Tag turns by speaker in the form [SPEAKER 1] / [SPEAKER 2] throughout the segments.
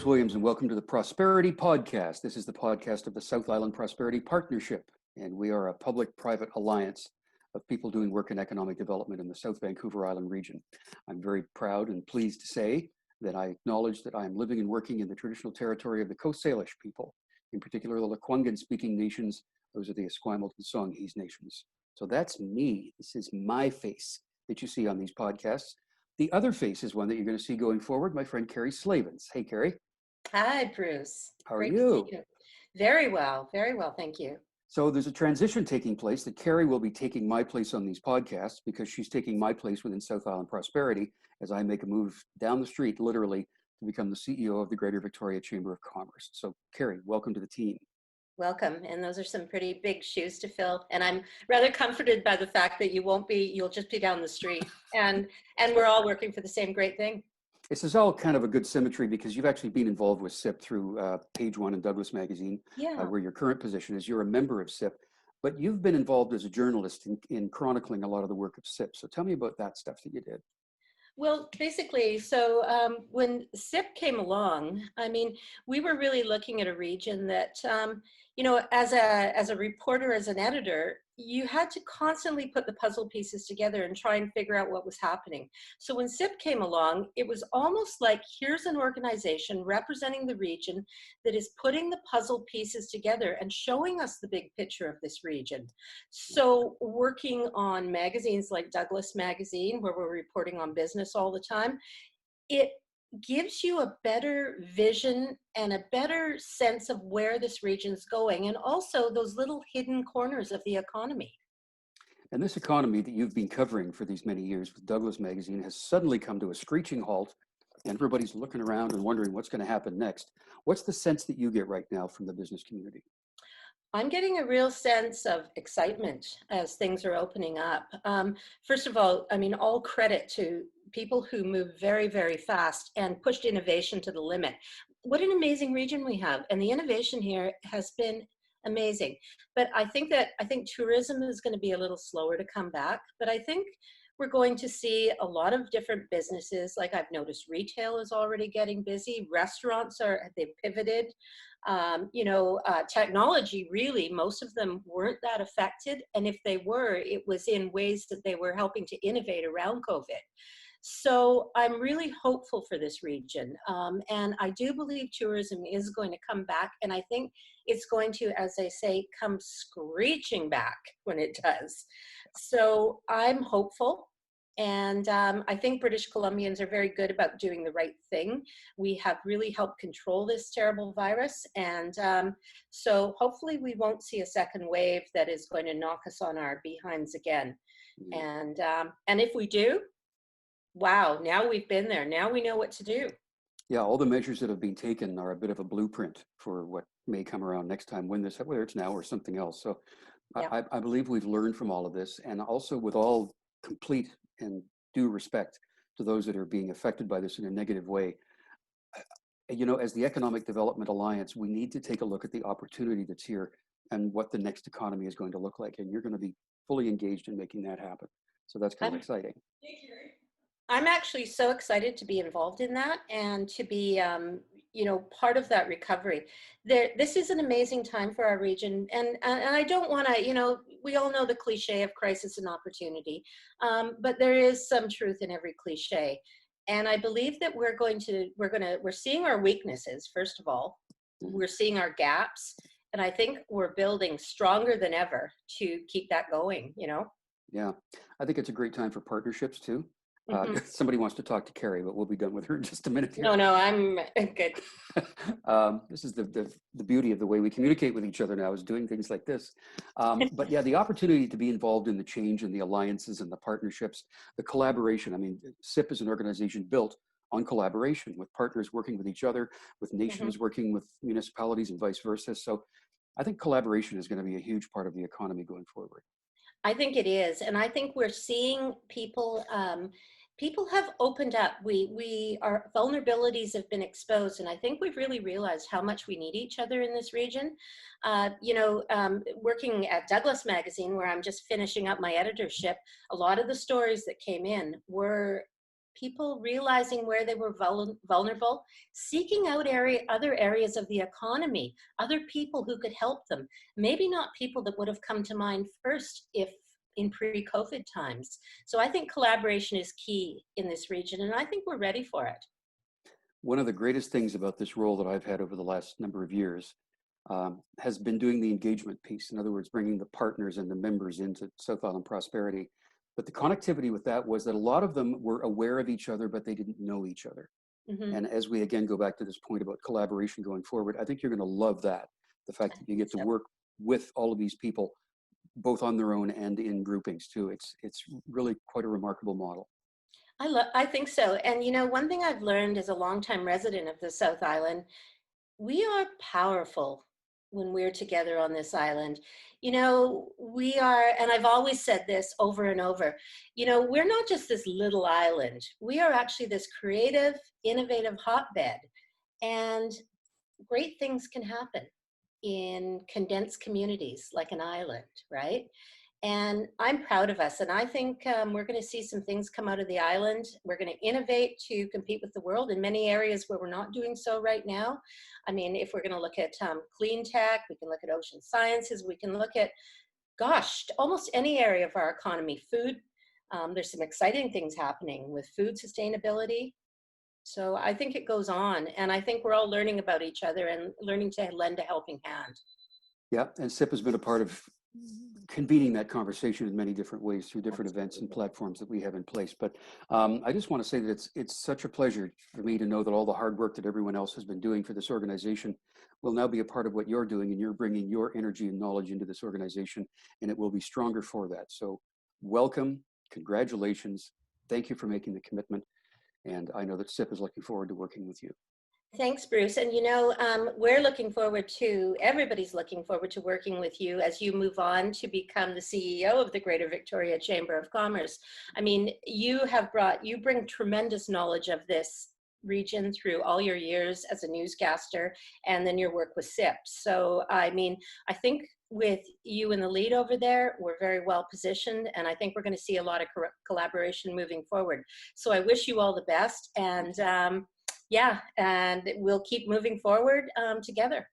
[SPEAKER 1] Bruce Williams, and welcome to the Prosperity Podcast. This is the podcast of the South Island Prosperity Partnership, and we are a public-private alliance of people doing work in economic development in the South Vancouver Island region. I'm very proud and pleased to say that I acknowledge that I am living and working in the traditional territory of the Coast Salish people, in particular the Lekwungen-speaking nations. Those are the Esquimalt and Songhees nations. So that's me. This is my face that you see on these podcasts. The other face is one that you're going to see going forward, my friend Kerry Slavens. Hey, Kerry.
[SPEAKER 2] Hi, Bruce.
[SPEAKER 1] How are
[SPEAKER 2] Great
[SPEAKER 1] you?
[SPEAKER 2] to see you. Very well, thank you.
[SPEAKER 1] So there's a transition taking place that Kerry will be taking my place on these podcasts because she's taking my place within South Island Prosperity as I make a move down the street, literally, to become the CEO of the Greater Victoria Chamber of Commerce. So Kerry, welcome to the team.
[SPEAKER 2] Welcome. And those are some pretty big shoes to fill. And I'm rather comforted by the fact that you'll just be down the street and we're all working for the same great thing.
[SPEAKER 1] This is all kind of a good symmetry because you've actually been involved with SIP through Page One and Douglas Magazine, where your current position is. You're a member of SIP, but you've been involved as a journalist in chronicling a lot of the work of SIP. So tell me about that stuff that you did.
[SPEAKER 2] Well, basically, so when SIP came along, I mean, we were really looking at a region that, as a reporter, as an editor, you had to constantly put the puzzle pieces together and try and figure out what was happening. So when SIP came along, it was almost like, here's an organization representing the region that is putting the puzzle pieces together and showing us the big picture of this region. So working on magazines like Douglas Magazine, where we're reporting on business all the time, it gives you a better vision and a better sense of where this region's going, and also those little hidden corners of the economy.
[SPEAKER 1] And this economy that you've been covering for these many years with Douglas Magazine has suddenly come to a screeching halt, and everybody's looking around and wondering what's going to happen next. What's the sense that you get right now from the business community?
[SPEAKER 2] I'm getting a real sense of excitement as things are opening up. First of all, I mean, all credit to people who move very, very fast and pushed innovation to the limit. What an amazing region we have. And the innovation here has been amazing. But I think tourism is going to be a little slower to come back. But I think we're going to see a lot of different businesses. Like I've noticed retail is already getting busy. Restaurants they've pivoted. Technology, really, most of them weren't that affected. And if they were, it was in ways that they were helping to innovate around COVID. So I'm really hopeful for this region. And I do believe tourism is going to come back. And I think it's going to, as I say, come screeching back when it does. So I'm hopeful. And I think British Columbians are very good about doing the right thing. We have really helped control this terrible virus. And so hopefully we won't see a second wave that is going to knock us on our behinds again. And if we do, wow, now we've been there. Now we know what to do.
[SPEAKER 1] Yeah, all the measures that have been taken are a bit of a blueprint for what may come around next time, whether it's now or something else. So yeah. I believe we've learned from all of this, and also with all complete and due respect to those that are being affected by this in a negative way. As the Economic Development Alliance, we need to take a look at the opportunity that's here and what the next economy is going to look like. And you're going to be fully engaged in making that happen. So that's kind of exciting.
[SPEAKER 2] I'm actually so excited to be involved in that and to be, part of that recovery. This is an amazing time for our region. And I don't want to, we all know the cliche of crisis and opportunity, but there is some truth in every cliche. And I believe that we're seeing our weaknesses, first of all. We're seeing our gaps. And I think we're building stronger than ever to keep that going,
[SPEAKER 1] Yeah, I think it's a great time for partnerships too. Somebody wants to talk to Kerry, but we'll be done with her in just a minute here.
[SPEAKER 2] No, I'm good.
[SPEAKER 1] This is the beauty of the way we communicate with each other now, is doing things like this. But yeah, the opportunity to be involved in the change and the alliances and the partnerships, the collaboration. I mean, SIP is an organization built on collaboration with partners working with each other, with nations working with municipalities and vice versa. So I think collaboration is going to be a huge part of the economy going forward.
[SPEAKER 2] I think it is. And I think we're seeing people have opened up. Our vulnerabilities have been exposed. And I think we've really realized how much we need each other in this region. Working at Douglas Magazine, where I'm just finishing up my editorship, a lot of the stories that came in were people realizing where they were vulnerable, seeking out other areas of the economy, other people who could help them. Maybe not people that would have come to mind first if in pre-COVID times. So I think collaboration is key in this region, and I think we're ready for it.
[SPEAKER 1] One of the greatest things about this role that I've had over the last number of years has been doing the engagement piece. In other words, bringing the partners and the members into South Island Prosperity. But the connectivity with that was that a lot of them were aware of each other, but they didn't know each other.
[SPEAKER 2] Mm-hmm.
[SPEAKER 1] And as we again go back to this point about collaboration going forward, I think you're going to love that. The fact that you get to work with all of these people, both on their own and in groupings too. It's really quite a remarkable model.
[SPEAKER 2] I think so. And one thing I've learned as a longtime resident of the South Island, we are powerful when we're together on this island. We are, and I've always said this over and over, we're not just this little island. We are actually this creative, innovative hotbed. And great things can happen in condensed communities like an island, right? And I'm proud of us. And I think we're going to see some things come out of the island. We're going to innovate to compete with the world in many areas where we're not doing so right now. I mean, if we're going to look at clean tech, we can look at ocean sciences, we can look at, gosh, almost any area of our economy. Food, there's some exciting things happening with food sustainability. So I think it goes on. And I think we're all learning about each other and learning to lend a helping hand.
[SPEAKER 1] Yeah, and SIP has been a part of convening that conversation in many different ways through different events and platforms that we have in place. But I just want to say that it's such a pleasure for me to know that all the hard work that everyone else has been doing for this organization will now be a part of what you're doing, and you're bringing your energy and knowledge into this organization, and it will be stronger for that. So welcome, congratulations, thank you for making the commitment, and I know that SIP is looking forward to working with you.
[SPEAKER 2] Thanks, Bruce. And we're looking forward to, everybody's looking forward to working with you as you move on to become the CEO of the Greater Victoria Chamber of Commerce. I mean, you bring tremendous knowledge of this region through all your years as a newscaster and then your work with SIP. So, I mean, I think with you in the lead over there, we're very well positioned, and I think we're going to see a lot of collaboration moving forward. So I wish you all the best, and yeah, and we'll keep moving forward together.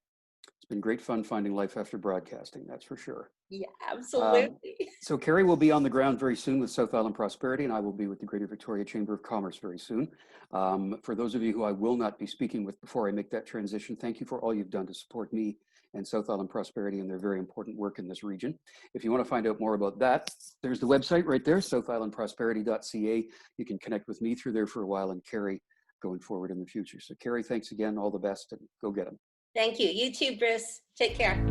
[SPEAKER 1] It's been great fun finding life after broadcasting, that's for sure.
[SPEAKER 2] Yeah, absolutely.
[SPEAKER 1] So Kerry will be on the ground very soon with South Island Prosperity, and I will be with the Greater Victoria Chamber of Commerce very soon. For those of you who I will not be speaking with before I make that transition, thank you for all you've done to support me and South Island Prosperity and their very important work in this region. If you want to find out more about that, there's the website right there, southislandprosperity.ca. You can connect with me through there for a while, and Kerry going forward in the future. So Kerry, thanks again, all the best, and go get them.
[SPEAKER 2] Thank you. You too, Bruce. Take care.